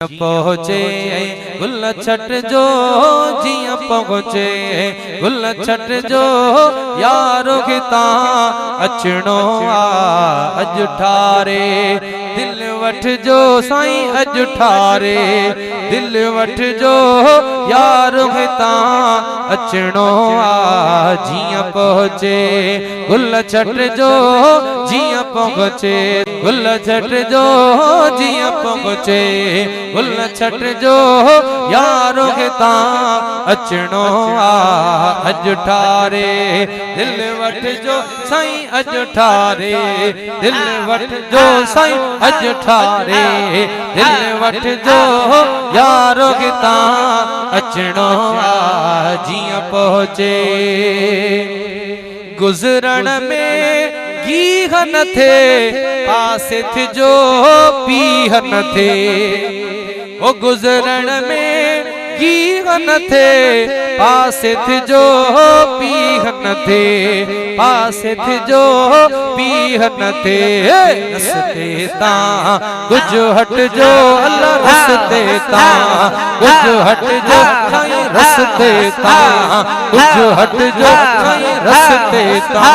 पहुँचे गुल छट जो जिया पहुँचे गुल छट जो यारो किता अचणो अज ठारे दिल वठ जो साईं अज ठारे दिल वठ जो यारो किता अचणो जिया पहुँचे गुल छट जो जिया पहुँचे गुल छट जो जिया पहुँचे गुल छट जो यारो किता अचणो अज ठारे दिल वठ जो साईं अज ठारे दिल वठ जो साईं अज ठारे दिल वठ जो यारो किता अचणो जिया पहुँचे गुजरण में गीह न थे पासे थे जो पीह न थे ओ गुजरण में गीह न थे पासे थे जो पीह न थे पासे थे जो पीह न थे रस्ते ता कुछ हट जो अल्लाह रस्ते ता कुछ हट जो रस्ते ता कुछ हट जो रस्ते ता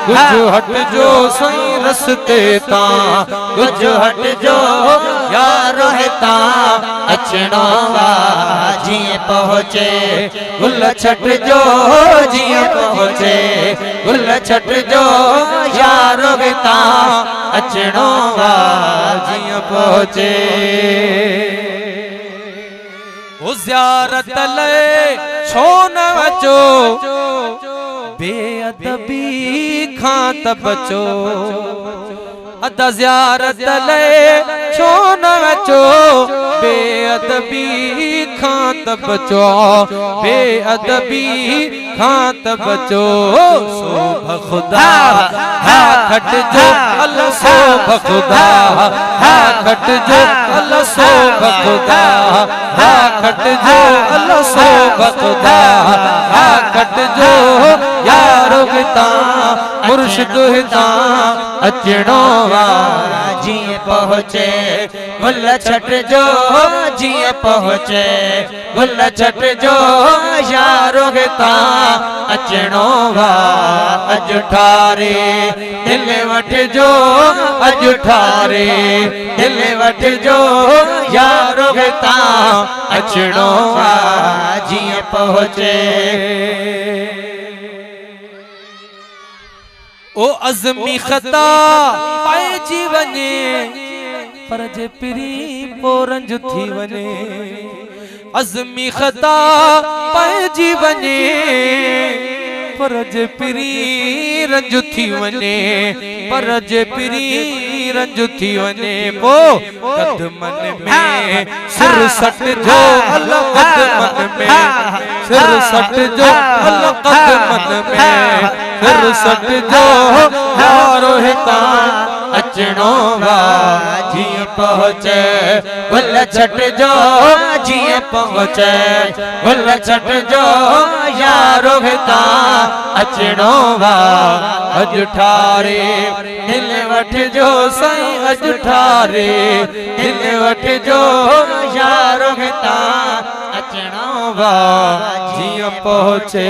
कुछ हट जो सही रस्ते ता कुछ हट जो यारो हिता अचणो जिए पहुँचे गुल छट जो जिए पहुँचे गुल छट जो यारो हिता अचणो जिए पहुँचे ओ ज़ियारत ले छो न अचो बेअदबी खां त बचो अदा ज़ियारत ले छो न अचो बेअदबी खां त बचो बेअदबी खां त बचो सोभ खुदा हा खट जो अल्लाह सोभ खुदा हा खट जो अल्लाह सोभ खुदा हा खट जो अल्लाह सोभ खुदा हा खट जो यारो हिता मुर्शिद हिता अचणो जिए पहुँचे गुल छट जो जिए पहुँचे गुल छट जो यारो हिता अचणो अज ठारे दिल वठ जो अज ठारे दिल वठ जो यारो हिता अचणो जिए पहुँचे ओ अज़मी खता पाइजी वने पर जे पिरी पोरंज थी वने अज़मी खता पाइजी वने पर जे पिरी रंज थी वने पर जे पिरी रंज थी वने पो कदमन में सिर सट जो अल्लाह कदमन में सिर सट जो अल्लाह कदमन में सिर सट जो यारो हिता अचणो जिए पहुँचे गुल छट जो जिए पहुँचे गुल छट जो यारो हिता अचणो अज ठारे दिल वठ जो साईं अज ठारे दिल वठ जो यारो हिता अचणो जिए पहुँचे।